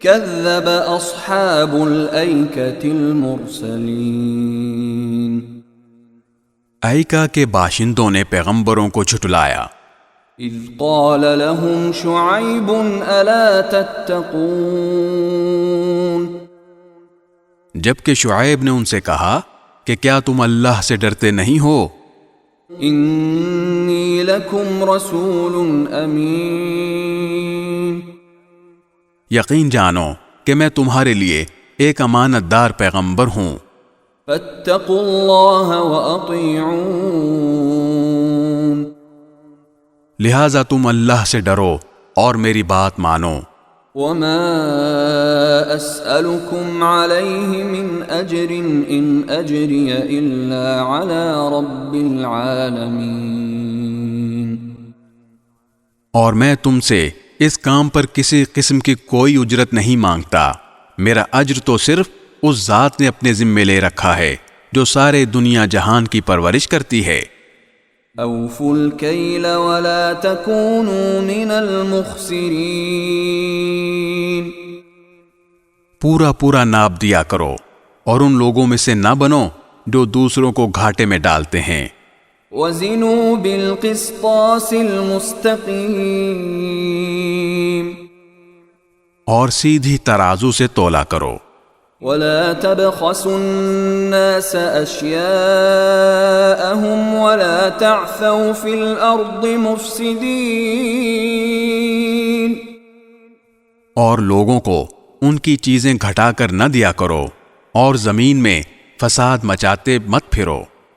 كذب اصحاب الایکة المرسلین، ایکا کے باشندوں نے پیغمبروں کو جھٹلایا۔ اذ قال لهم شعیب الا تتقون، جبکہ شعیب نے ان سے کہا کہ کیا تم اللہ سے ڈرتے نہیں ہو؟ انی لکم رسول امین، یقین جانو کہ میں تمہارے لیے ایک امانت دار پیغمبر ہوں، فاتقوا اللہ واطیعون، لہٰذا تم اللہ سے ڈرو اور میری بات مانو۔ وما اسألكم علیہ من اجر ان اجری الا علی رب العالمین، اور میں تم سے اس کام پر کسی قسم کی کوئی اجرت نہیں مانگتا، میرا اجر تو صرف اس ذات نے اپنے ذمے لے رکھا ہے جو سارے دنیا جہان کی پرورش کرتی ہے۔ اوفوا الکیل ولا تکونوا من المخسرین، پورا پورا ناپ دیا کرو اور ان لوگوں میں سے نہ بنو جو دوسروں کو گھاٹے میں ڈالتے ہیں۔ وزنوا بالقسطاس المستقیم، اور سیدھی ترازو سے تولا کرو۔ ولا تبخسوا الناس اشیاءهم ولا تعثوا في الارض مفسدین، اور لوگوں کو ان کی چیزیں گھٹا کر نہ دیا کرو اور زمین میں فساد مچاتے مت پھرو۔